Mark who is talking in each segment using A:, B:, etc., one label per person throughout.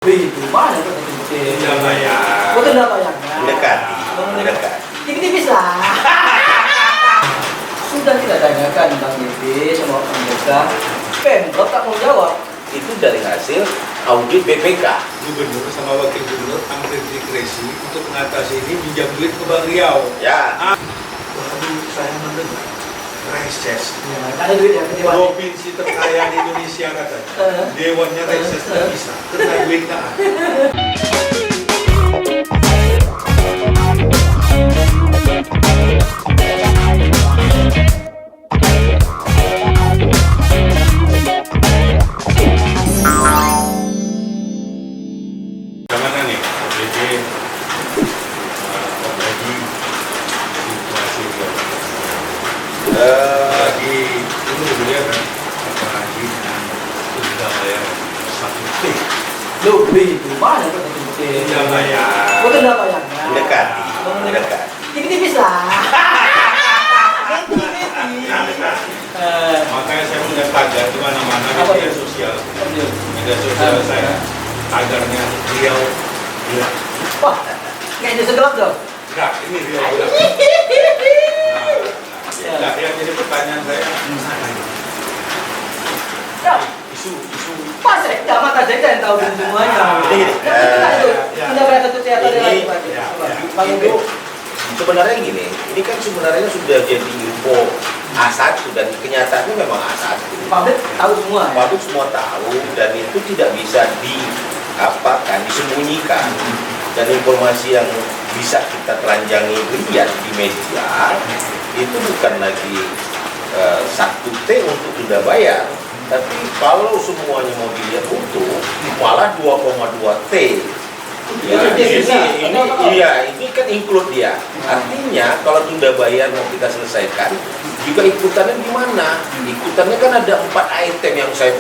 A: Itu mana kok sebutin?
B: Udah bayar.
A: Kok udah bayarnya?
C: Mendekati.
A: Tipis-tipis lah. Sudah kita tanyakan Bang Yebe sama Bang Yoga. Pemkot tak mau jawab.
C: Itu dari hasil audit BPK.
B: Gubernur sama wakil gubernur ambil diskresi untuk mengatasi ini pinjam duit ke Bank Riau.
C: Ya.
B: Waduh, saya mendengar reses.
A: Ya, ada duit ya ketiban.
B: Provinsi terkaya di Indonesia katanya. Dewannya reses nggak bisa, karena duit nggak ada. Bagaimana nih, OBD membagi situasi lagi itu beliau kan apalagi dengan sudah bayar 1 T.
A: Lebih itu mana kok sebutin?
B: Udah bayar.
A: Kok udah bayarnya?
C: Mendekati.
A: Tipis-tipis lah.
B: Makanya saya punya tagar di mana-mana di
A: Apa
B: media
A: itu?
B: sosial. Media sosial saya tagarnya Riau gila.
A: Wah, kayak di segelap dong.
B: Enggak, ini Riau gila. Nah, yang jadi pertanyaan saya, mana ini?
A: Ya,
B: Isu
A: pas ya, nggak mata saya yang tahu semuanya.
C: Gini,
A: Udah bayar satu teater
C: ini-
A: lagi.
C: Bang Ibu, sebenarnya gini, ini kan sebenarnya sudah jadi info A1 dan kenyataannya memang A1.
A: Pabrik tahu semua. Ya?
C: Pabrik semua tahu dan itu tidak bisa disembunyikan. Dan informasi yang bisa kita telanjangi lihat di media itu bukan lagi 1 T untuk sudah bayar, tapi kalau semuanya mau dilihat utuh malah 2,2 T. Ya, ini kan include dia. Artinya kalau tunda bayar mau kita selesaikan, juga ikutannya gimana? Ikutannya kan ada 4 item yang saya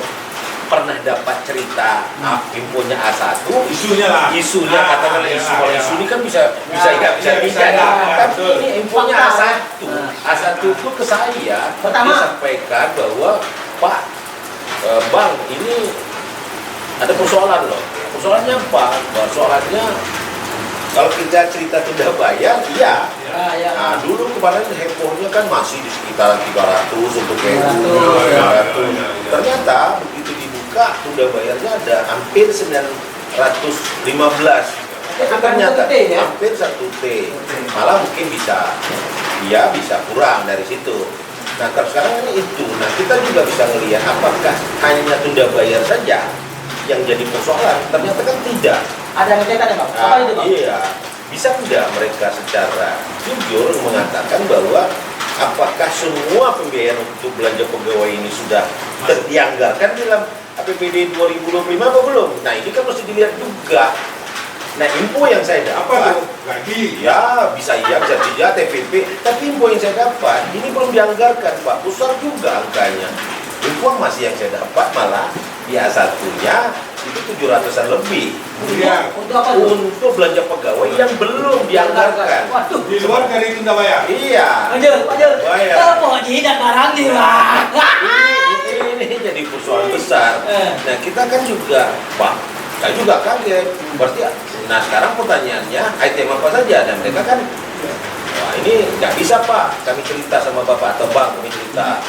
C: pernah dapat cerita infonya A1. Isunya katakanlah isu. Kalau isu ini kan bisa tidak. Tapi ini infonya A1. A1 itu ke saya
A: Pertama.
C: disampaikan bahwa Pak, Bang, ini ada persoalan loh. Persoalannya apa? Persoalannya kalau kita cerita tidak bayar, iya.
A: Ya.
C: Nah, dulu kemarin hebohnya kan masih di sekitaran 300 untuk
A: 300.
C: 500. Ternyata begitu dibuka sudah bayarnya ada hampir 915. Tapi ternyata hampir 1 T. Malah mungkin bisa kurang dari situ. Nah, kalau sekarang ini itu. Nah, kita juga bisa melihat apakah hanya tunda bayar saja yang jadi persoalan. Ternyata kan tidak.
A: Ada yang ngecek ada Bang? Apa itu Bang?
C: Iya, bisa tidak mereka secara jujur mengatakan bahwa apakah semua pembiayaan untuk belanja pegawai ini sudah dianggarkan dalam APBD 2025 apa belum? Nah, ini kan mesti dilihat juga. Nah, info yang saya
B: apa
C: dapat,
B: tuh? Gaji.
C: ya bisa tidak TPP, tapi info yang saya dapat ini belum dianggarkan Pak, besar juga angkanya. Info masih yang saya dapat malah satunya itu 700-an lebih.
B: Iya.
A: Untuk apa itu?
C: Untuk belanja pegawai yang belum dianggarkan.
A: Waduh.
B: Di luar dari tunda bayar.
C: Iya.
A: Lanjut.
C: Bayar.
A: Apa tidak barang nih Bang?
C: Ini jadi persoalan besar. Nah, kita kan juga, Pak, saya juga kaget. Berarti, nah sekarang pertanyaannya, item apa saja? Dan mereka kan, wah ini nggak bisa Pak, kami cerita sama Bapak atau Bang, kami cerita.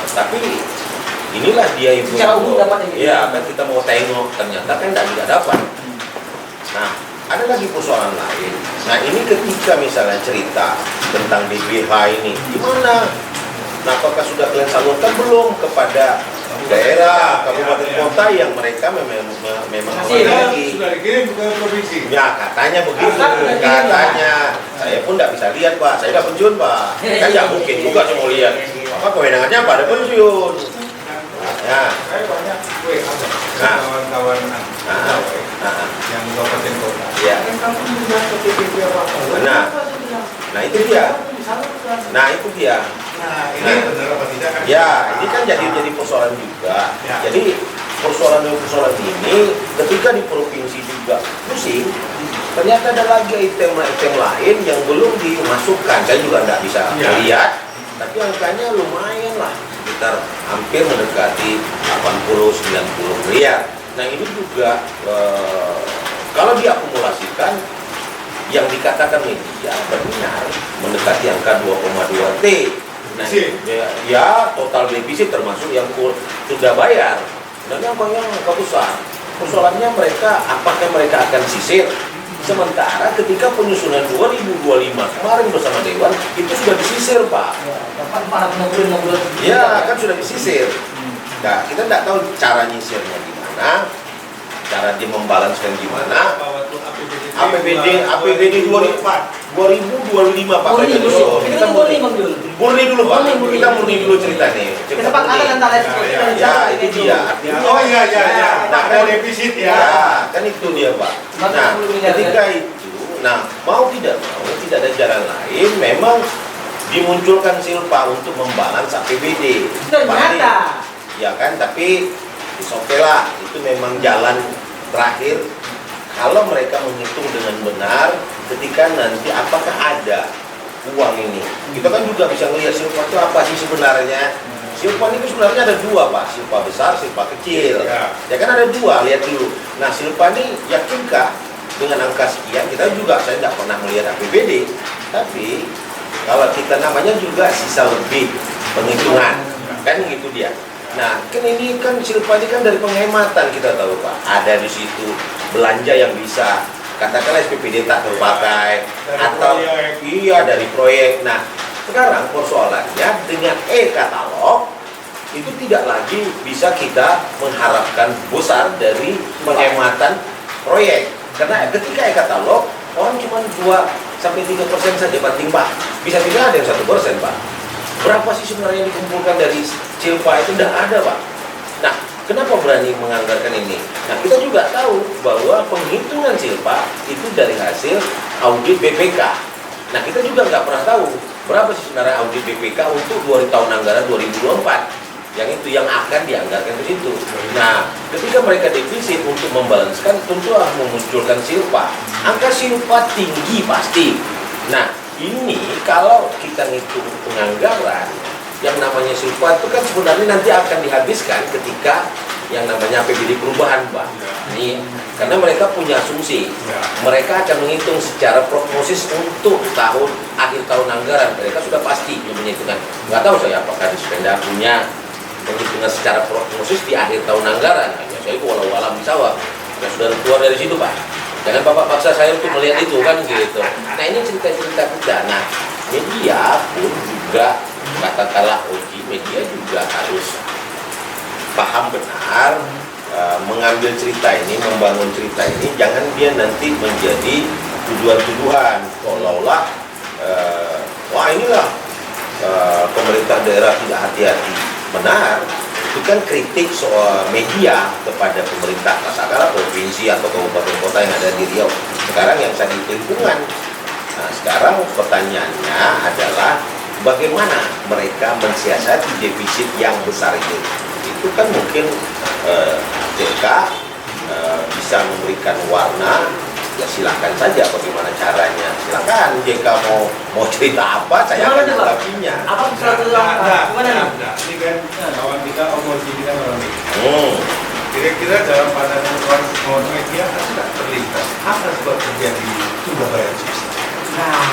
C: Tapi inilah dia ibu.
A: Secara umum dapat ini.
C: Iya, kan kita mau tengok, ternyata kan tidak dapat. Nah, ada lagi persoalan lain. Nah, ini ketika misalnya cerita tentang DBH ini, gimana? Nah, apakah sudah kalian salurkan belum kepada daerah, kabupaten kota yang mereka memang memiliki?
B: Sudah dikirim ke provinsi.
C: Ya, katanya begitu. Katanya. Saya pun tidak bisa lihat, Pak. Saya sudah pensiun, Pak. Kan tidak mungkin juga saya mau lihat. Apa kewenangannya apa? Ada pensiun. Ya.
B: Saya banyak kawan-kawan yang kabupaten kota.
C: Ya.
B: Kan kamu punya KTP apa-apa.
C: Nah. Nah, itu dia. Nah, itu dia.
B: Nah, ini benar apa tidak kan?
C: Ya, ini kan jadi persoalan juga.
B: Ya.
C: Jadi persoalan ini ketika di provinsi juga pusing, ternyata ada lagi item lain yang belum dimasukkan. Saya juga nggak bisa melihat, tapi angkanya lumayan lah, sekitar hampir mendekati 80-90 miliar. Nah ini juga kalau diakumulasikan yang dikatakan media benar mendekati angka 2,2 T. Nah, ya total defisit termasuk yang sudah bayar dan yang angka besar. Persoalannya mereka apakah mereka akan sisir? Sementara ketika penyusunan 2025 kemarin bersama Dewan itu sudah disisir, Pak. Ya, kan sudah disisir. Nah, kita tidak tahu cara nyisirnya gimana, cara dia membalanskan gimana. APBD 2025 Pak. Kita murni dulu Pak. Kita murni dulu ceritanya.
A: Kesepakatan antara
C: ya itu dia.
B: Oh iya. Nah, ada defisit ya.
C: Ya, kan itu dia Pak. Nah, ketika itu, mau tidak ada jalan lain. Memang dimunculkan Silpa untuk membalans APBD.
A: Ternyata.
C: Ya kan, tapi oke lah, itu memang jalan terakhir. Kalau mereka menghitung dengan benar, ketika nanti apakah ada uang ini, kita kan juga bisa melihat Silpa itu apa sih sebenarnya. Silpa ini sebenarnya ada dua Pak, Silpa besar, Silpa kecil. Ya kan ada dua, lihat dulu. Nah Silpa ini yakinkah dengan angka sekian? Kita juga, saya tidak pernah melihat APBD, tapi kalau kita namanya juga sisa lebih penghitungan, kan gitu dia. Nah, kan ini kan Silpa ini kan dari penghematan kita tahu Pak. Ada di situ belanja yang bisa katakanlah SPPD tak terpakai atau iya dari proyek. Nah, sekarang persoalannya dengan e-katalog itu tidak lagi bisa kita mengharapkan besar dari penghematan proyek. Karena ketika e-katalog orang cuma 2-3% saja banding Pak. Bisa tidak ada yang 1% Pak. Berapa sih sebenarnya yang dikumpulkan dari Silpa itu tidak ada Pak. Nah, kenapa berani menganggarkan ini? Nah, kita juga tahu bahwa penghitungan Silpa itu dari hasil audit BPK. Nah, kita juga nggak pernah tahu berapa sih sebenarnya audit BPK untuk 2 tahun anggaran 2024. Yang itu yang akan dianggarkan ke situ. Nah, ketika mereka defisit untuk membalanskan, tentu harus memunculkan Silpa. Angka Silpa tinggi pasti. Nah, ini kalau kita ngitung penganggaran, yang namanya Silpa itu kan sebenarnya nanti akan dihabiskan ketika yang namanya APBD perubahan, Pak. Ini karena mereka punya asumsi, mereka akan menghitung secara prognosis untuk akhir tahun anggaran. Mereka sudah pasti menghitungkan. Nggak tahu saya apakah di Spenda punya penghitungan secara prognosis di akhir tahun anggaran. Hanya saya walau alam disawab. Ya sudah keluar dari situ, Pak. Jangan Bapak paksa saya untuk melihat itu kan gitu. Nah ini cerita-cerita kita. Nah media pun juga katakanlah media juga harus paham benar mengambil cerita ini, membangun cerita ini. Jangan dia nanti menjadi tuduhan-tuduhan seolah-olah wah inilah pemerintah daerah tidak hati-hati. Benar. Itu kan kritik soal media kepada pemerintah katakanlah provinsi atau kabupaten kota yang ada di Riau. Sekarang yang saya di lingkungan. Nah, sekarang pertanyaannya adalah bagaimana mereka mensiasati defisit yang besar itu. Itu kan mungkin JK bisa memberikan warna. Ya silakan saja bagaimana caranya. Silakan JK mau cerita apa, saya akan menanggapinya.
A: Apa satu gimana?
B: Ini kan kawan kita, oposisi kita orang ini. Kira-kira dalam pandangan kawan media tidak terlintas apa sebab terjadi sudah bayar subsidi?
A: Nah,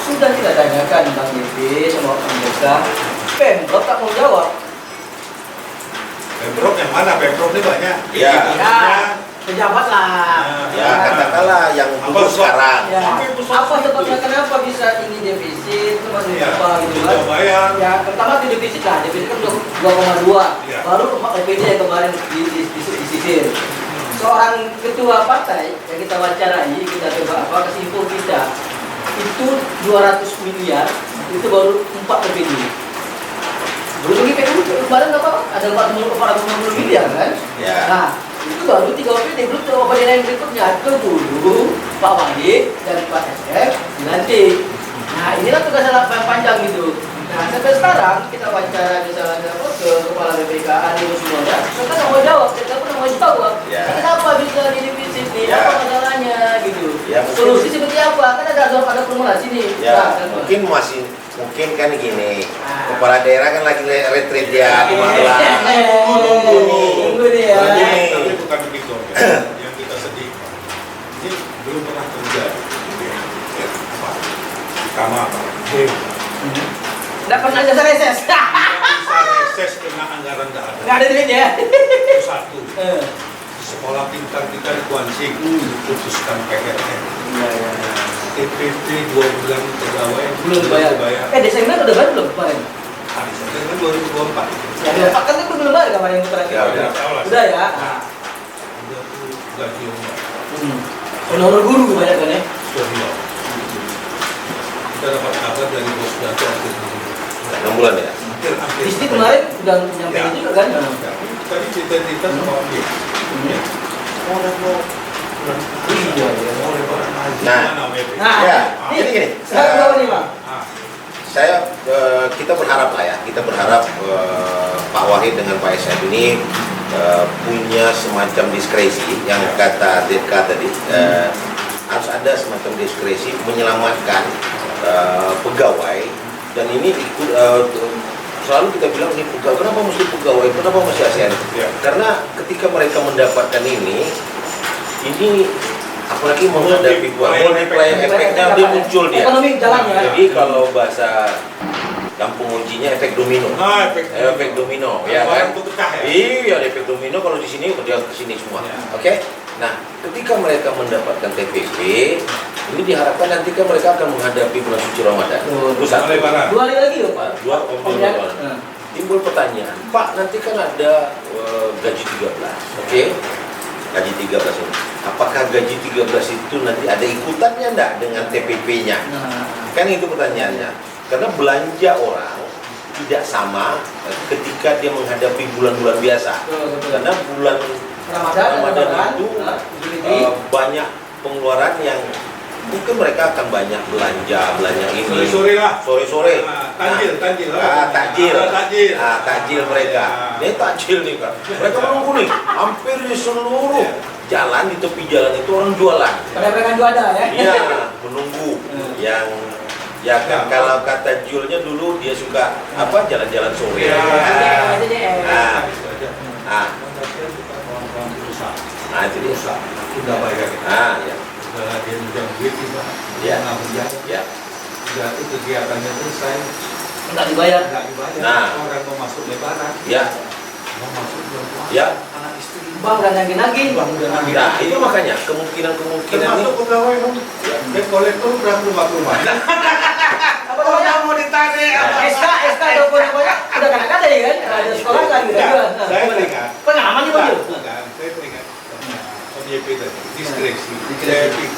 A: sudah kita tanyakan Bang Yebe sama Bang Yoga, Pemprov tak mau jawab.
B: Pemprov yang mana? Pemprov ini banyak.
C: Ya.
A: Pejabat lah.
C: Ya, katakanlah yang duduk sekarang.
A: Ya. Apa sebabnya kenapa bisa tinggi defisit? Itu masih apa gitu kan?
B: Sudah bayar.
A: Ya, pertama di defisit lah. Defisit kan 2,2.
B: Ya.
A: Baru OPD yang kemarin disisir. Seorang ketua partai yang kita wawancarai, kita coba kasih info kita. Itu 200 miliar, itu baru 4 OPD. Belum lagi PU kemarin apa? Ada 450 miliar kan?
C: Ya.
A: Nah, itu baru 3 OPD, belum OPD yang berikutnya. Itu dulu Pak Wahid dan Pak SF dilantik. Nah, inilah tugas yang panjang gitu. Nah, sampai sekarang kita wawancara misalnya ke kepala BPK itu semuanya, mereka nggak mau jawab, mereka pun nggak mau jawab.
C: Ya.
A: Kenapa bisa di defisit nih?
C: Ya.
A: Apa masalahnya gitu?
C: Ya,
A: Solusi seperti apa? Kan ada formulasi nih.
C: Ya,
A: Nah,
C: mungkin kan gini, kepala daerah kan lagi retreat dia di Magelang.
A: Tunggu nih ya.
B: Tapi bukan begitu. yang kita sedih. Ini belum pernah terjadi. Apa? Kamar,
A: Nggak pernah jasa reses.
B: bisa reses kena anggaran nggak ada.
A: Nggak ada duitnya.
B: Itu satu. Sekolah pintar kita di Kuansing putuskan PLN. TPP 2 bulan pegawai
A: Belum dibayar. Desember udah bayar belum kemarin?
B: Hari September 2024.
A: Ya, Pak kan itu belum bayar kemarin yang terakhir.
C: Ya, udah.
A: Udah ya.
B: Udah tuh gaji umum.
A: Honor guru kebanyakan ya.
B: Sudah hilang. Kita dapat kabar dari bos Dato akhir
C: 6 bulan ya.
B: hampir.
A: Istri kemarin udah nyampein juga kan?
B: Tadi cerita-cerita sama dia. Orang mau
A: Iya, iya.
C: Nah,
A: Nah,
C: ya,
A: ini
C: gini.
A: sekarang berapa nih, Bang?
C: Kita berharap lah ya, kita berharap Pak Wahid dengan Pak SM ini punya semacam diskresi yang kata DK tadi, harus ada semacam diskresi menyelamatkan pegawai, dan ini ikut selalu kita bilang ini pegawai, kenapa mesti pegawai, kenapa mesti ASN?
B: Ya.
C: Karena ketika mereka mendapatkan ini apalagi menghadapi multiplier efeknya dia muncul dia.
A: Ekonomi jalan ya.
C: Jadi kalau bahasa kampung ujinya efek domino. Efek domino, ya kan?
B: Itu pecah ya.
C: Iya, efek domino kalau di sini dia ke sini semua.
B: Ya.
C: Oke? Nah, ketika mereka mendapatkan TPP, ini diharapkan nanti kan mereka akan menghadapi bulan suci Ramadan. Itu satu.
B: Lebaran.
A: 2 hari lagi loh, Pak.
C: Dua Lebaran. Timbul pertanyaan, Pak, nanti kan ada gaji 13, oke? Gaji 13 ini. Apakah gaji 13 itu nanti ada ikutannya enggak dengan TPP-nya? Kan itu pertanyaannya. Karena belanja orang tidak sama ketika dia menghadapi bulan-bulan biasa. Karena bulan Ramadan itu banyak pengeluaran yang mungkin mereka akan banyak belanja ini.
B: Sore-sore lah.
C: Sore-sore.
B: Takjil.
C: Takjil mereka. Ini takjil nih kan. Mereka menunggu nih. Hampir di seluruh jalan, di tepi jalan itu orang jualan.
A: Mereka juga ada ya.
C: Iya, menunggu. Yang ya kan kalau kata Julnya dulu dia suka apa jalan-jalan sore. Itu dia.
B: Udah bayar.
C: Ya.
B: Udah dia udah duit juga.
C: Ya.
B: Nggak bayar.
C: Ya.
B: Udah itu kegiatannya selesai.
A: Nggak dibayar.
B: Nggak dibayar.
C: Nah.
B: Orang mau masuk Lebaran.
C: Ya.
B: Mau masuk bulan puasa.
C: Ya.
B: Anak istri.
A: Bang udah nagih-nagih.
B: Bang udah nagih.
C: Nah, itu makanya kemungkinan
B: Termasuk
C: ini
B: pegawai dong. Dan kolektor udah rumah.
A: Apa namanya?
B: Mau ditarik apa?
A: SK dokumen-dokumennya udah kadang-kadang ya kan? Ada sekolah kan gitu juga.
B: Saya teringat.
A: Pengalaman itu Bang.
B: Saya teringat. OJP tadi, diskresi. Saya pikir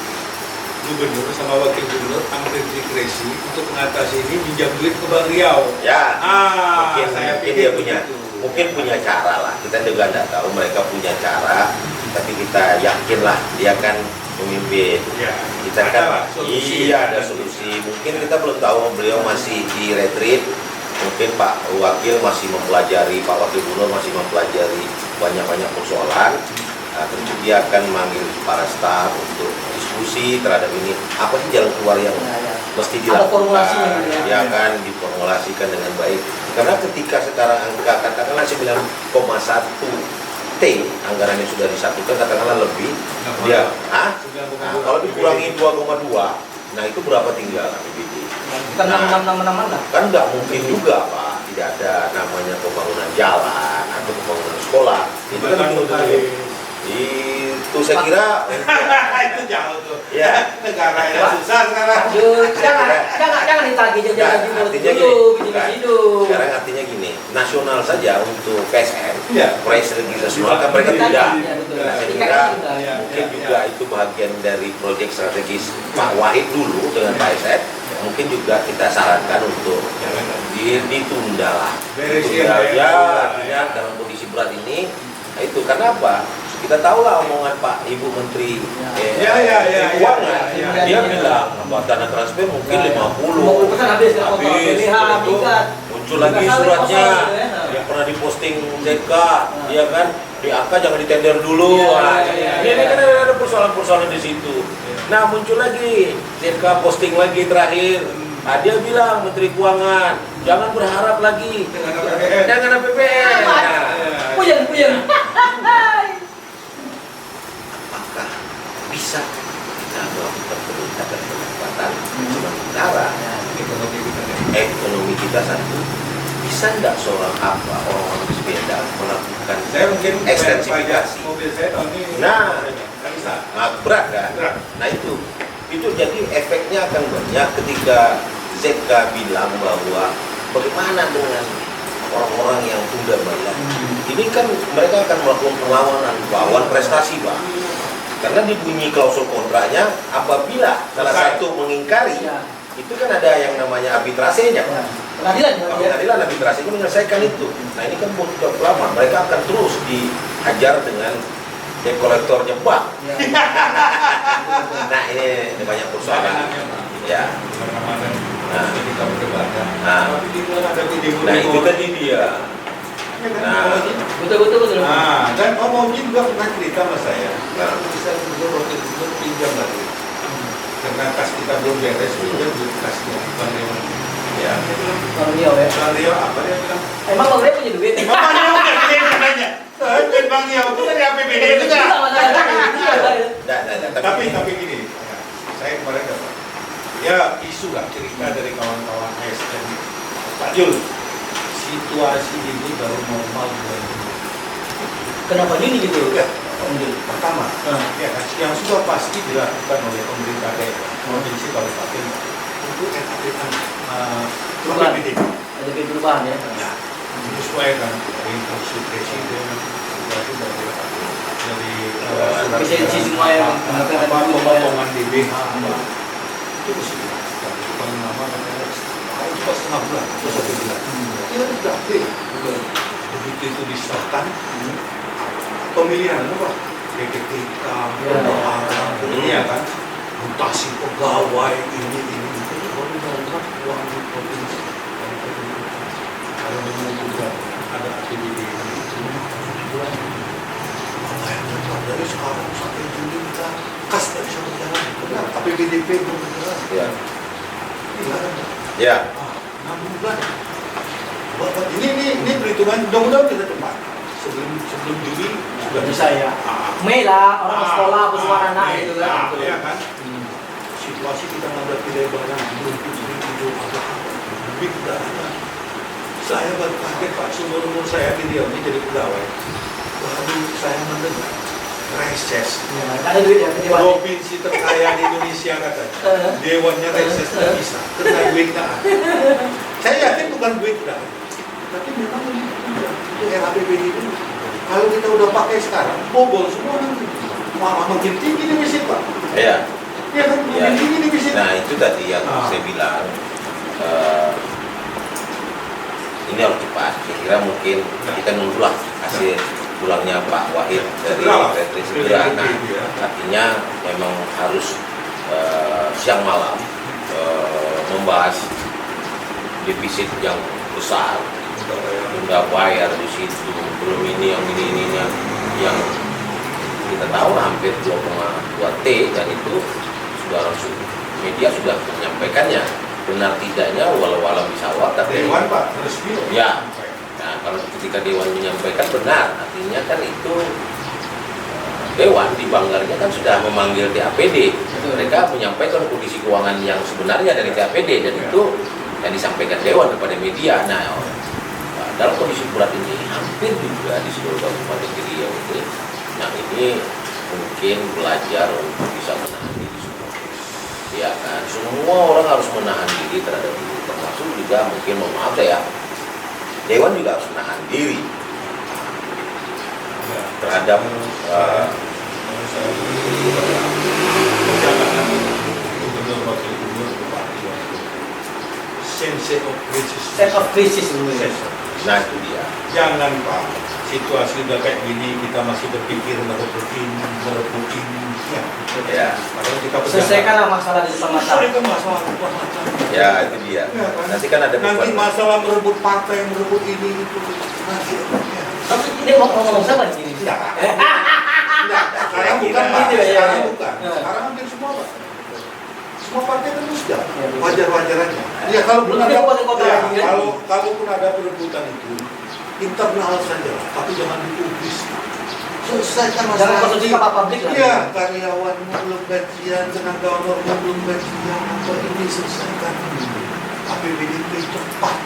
B: gubernur sama wakil gubernur ambil diskresi untuk mengatasi ini pinjam duit ke Bank Riau.
C: ya
B: Saya
C: mungkin
B: pikir
C: dia
B: begitu.
C: mungkin punya cara lah. Kita juga tidak tahu mereka punya cara, tapi kita yakinlah dia akan memimpin.
B: Ya,
C: Kita
B: ada
C: kan
B: lah solusi.
C: ada solusi. Mungkin kita belum tahu, beliau masih di retreat. Mungkin Pak Wakil masih mempelajari, Pak Wakil Gubernur masih mempelajari banyak-banyak persoalan. Tentu dia akan memanggil para staf untuk diskusi terhadap ini. Apa sih jalan keluar yang mesti
A: Ada formulasinya
C: dilakukan?
A: gitu ya.
C: Dia akan diformulasikan dengan baik. Karena ketika sekarang angka katakanlah 9,1 T anggarannya sudah disatukan, katakanlah lebih, dia kalau dikurangi 2,2, nah itu berapa tinggal APBD?
A: Bukan 6 lah.
C: Kan nggak mungkin juga Pak, tidak ada namanya pembangunan jalan atau pembangunan sekolah. Itu kan betul-betul. Itu saya kira
B: Itu jauh tuh.
C: Ya.
B: Negara yang susah sekarang.
A: Jangan ditagih jajan
C: Artinya
A: dulu,
C: gini,
A: bisnis hidup.
C: sekarang artinya gini, nasional saja untuk PSN,
B: Iya.
C: proyek strategis nasional kan mereka tidak.
A: Iya, betul.
C: Nah, saya
A: Iya,
C: kira
A: iya.
C: mungkin juga itu bagian dari proyek strategis Pak Wahid dulu dengan PSN. Mungkin juga kita sarankan untuk ditunda lah.
B: Beresin
C: Ditunda,
B: ya.
C: artinya dalam kondisi berat ini. Nah, itu karena apa? Kita tahu lah omongan Pak Ibu Menteri Keuangan. Dia bilang dana transfer mungkin 50.
A: 50% habis kan kotor, PBH, migat.
C: Muncul lagi suratnya yang pernah diposting ZK, ya kan? DAK jangan ditender dulu. Ini kan ada persoalan-persoalan di situ. Nah, muncul lagi ZK posting lagi terakhir. Nah, dia bilang Menteri Keuangan jangan berharap lagi dengan APBN.
A: Puyeng.
C: bisa kita melakukan peningkatan pendapatan sementara ekonomi kita satu. Bisa nggak seorang orang sepeda melakukan
B: Saya mungkin
C: ekstensifikasi?
B: mobil saya tahun ini.
C: Nah,
B: nggak bisa.
C: berat kan?
B: Berat.
C: Nah itu jadi efeknya akan banyak ketika ZK bilang bahwa bagaimana dengan orang-orang yang tunda bayar. Ini kan mereka akan melakukan perlawanan, lawan prestasi, Pak. Karena di bunyi klausul kontraknya, apabila salah satu mengingkari, itu kan ada yang namanya arbitrasenya, Pak. Pengadilan arbitrasi itu menyelesaikan itu. Nah ini kan butuh lama, mereka akan terus dihajar dengan debt collector-nya bank. Nah ini banyak persoalan. Ya. Nah,
B: Kita berdebat.
C: Nah.
B: Tapi di luar ada video.
C: Nah itu tadi dia. Nah.
A: Betul.
B: Nah, dan Om Oji juga pernah cerita sama saya.
C: Nah.
B: Bisa juga waktu itu pinjam lagi. Karena kas kita belum beres, pinjam duit kasnya. Bang Rio.
C: Ya.
A: Bang Rio ya.
B: Bang Rio apa dia bilang?
A: Emang Bang Rio punya duit?
B: Bang Rio kan dia katanya. Duit Bang Rio itu kan di APBD itu kan. Tapi gini, saya kemarin dapat ya isu lah cerita dari kawan-kawan ASN Pak Jul, situasi ini baru normal bulan ini.
A: Kenapa gini gitu?
B: Ya, pertama, ya kan, yang sudah pasti dilakukan oleh pemerintah daerah, provinsi kabupaten untuk
A: Perubahan.
B: APBD.
A: Ada perubahan ya.
B: Ya, menyesuaikan dari instruksi presiden, itu dari
A: Efisiensi semua yang
B: pemotongan DBH itu mesti dilakukan. Paling lama katanya setengah bulan atau 1 bulan. Kita tidak update. Begitu itu disahkan, pemilihan apa? BPTK, pengeluaran, ya kan? Mutasi pegawai ini itu baru dapat uang di provinsi. Kalau mengumpulkan ada APBD bulan dari sekarang sampai Juni kita kas tidak bisa berjalan. Benar, APBDP belum berjalan.
C: Ya.
B: Ya. 6 bulan. Ini perhitungan mudah-mudahan kita cepat. Sebelum Juni sudah
A: bisa ya. Mei lah orang sekolah bersama anak itu kan.
B: Ya kan. Situasi kita menghadapi lebaran belum tujuh ada lebih tidak ada. Saya baru kaget Pak, seumur umur saya di Riau ini jadi pegawai. Baru saya mendengar reses.
A: Ada duit ya kecewa.
B: Provinsi terkaya di Indonesia katanya. Dewannya reses tidak bisa. Karena duit tidak ada. Saya yakin bukan duit tidak ada. Tapi memang itu RAPBD itu. Kalau kita udah pakai sekarang, bobol semua nanti. Malah makin tinggi defisit Pak.
C: Iya.
B: Ya kan, makin tinggi defisit.
C: Nah itu tadi yang saya bilang. Ini harus cepat. Kira-kira mungkin kita nunggulah hasil pulangnya Pak Wahid dari Retri segera. Nah, artinya memang harus siang malam membahas defisit yang besar, tunda bayar di situ, belum ini yang yang kita tahu hampir 2,2 T dan itu sudah langsung media sudah menyampaikannya. Benar tidaknya walau bisawat tapi
B: Dewan Pak resmi
C: ya. Nah kalau ketika Dewan menyampaikan benar artinya kan itu Dewan di Banggarnya kan sudah memanggil TAPD. Mereka menyampaikan kondisi keuangan yang sebenarnya dari TAPD dan itu yang disampaikan Dewan kepada media. Nah dalam kondisi berat ini hampir juga di seluruh Kabupaten Riau ini, nah ini mungkin belajar untuk bisa menahan diri. Ya kan, semua orang harus menahan diri terhadap itu, termasuk juga mungkin mohon maaf ya, Dewan juga harus menahan diri terhadap
B: Gubernur Wakil Gubernur Bupati sense of crisis dulu ya.
C: nah itu dia.
B: Jangan Pak, situasi udah kayak gini kita masih berpikir merebutin
C: Ya.
B: Padahal kita
A: Selesaikanlah masalah di depan mata.
B: Itu masalah depan mata.
C: Ya itu dia. Nanti kan ada
B: nanti masalah merebut partai, merebut ini itu nanti.
A: Tapi ini ngomong sama di sini.
B: Tidak. Sekarang bukan Pak. Sekarang bukan. Sekarang hampir semua Pak. Semua partai kan sudah wajar-wajar aja. Ya kalaupun ada kalaupun ada perebutan itu internal saja, tapi jangan dipublis. selesaikan
A: Jangan
B: masalah.
A: konsumsi kapal publik lah.
B: Iya, karyawanmu belum gajian, tenaga honormu belum gajian, apa ini selesaikan dulu. APBDP cepat.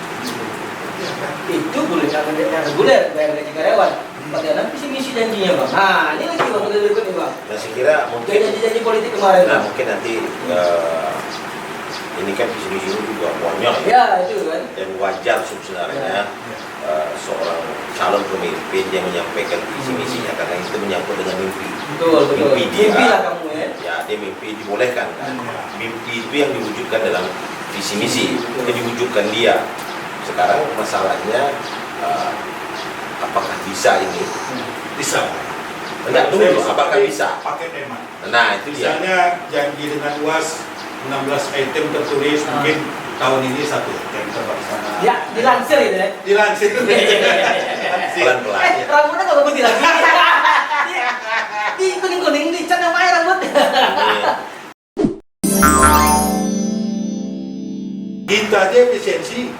B: Ya kan?
A: Itu boleh yang reguler bayar gaji karyawan. Padahal visi misi janjinya bang. Nah ini lagi bang model berikutnya bang.
C: Nah, saya kira mungkin
A: Janji-janji politik kemarin.
C: nah
A: Bang.
C: mungkin nanti ini kan visi misi ini juga banyak ya.
A: Ya itu kan.
C: Dan wajar sebenarnya seorang calon pemimpin yang menyampaikan visi misinya karena itu menyangkut dengan mimpi.
A: Betul betul.
C: Mimpi dia.
A: Mimpi lah kamu ya.
C: Ya, dia mimpi dibolehkan kan. Mimpi itu yang diwujudkan dalam visi misi, itu diwujudkan dia. Sekarang masalahnya apakah bisa ini?
B: Bisa.
C: Enggak dulu, apakah bisa?
B: Pakai tema.
C: Nah, itu dia.
B: Misalnya janji dengan UAS 16 item tertulis, mungkin tahun ini 1 item terlaksana.
A: Ya dilansir gitu ya.
B: Dilansir.
C: Pelan-pelan.
A: Rambutnya nggak putih lagi. Di kuning-kuning di cat yang air rambut.
B: Kita aja efisiensi.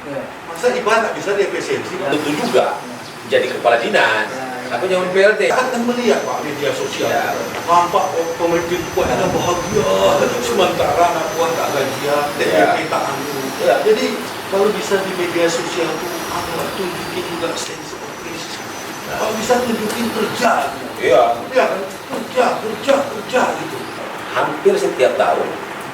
B: Masa ibarat bisa di efisiensi?
C: Tentu juga jadi kepala dinas. Aku jangan PLT.
B: Kita kan melihat Pak media sosial.
C: Ya.
B: Nampak pemimpin buahnya bahagia, sementara anak buah tak gajian,
C: Ya.
B: DPP tak anu.
C: Ya.
B: Jadi kalau bisa di media sosial tuh tunjukin juga sense of risk. Kalau bisa tunjukin kerja.
C: Iya.
B: Ya kan kerja gitu.
C: Hampir setiap tahun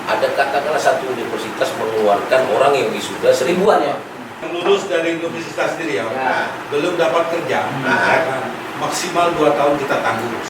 C: ada katakanlah satu universitas mengeluarkan orang yang wisuda
A: Ribuan ya.
B: Yang lulus dari universitas sendiri ya,
A: Ya.
B: belum dapat kerja,
C: Nah.
B: maksimal 2 tahun kita tanggung.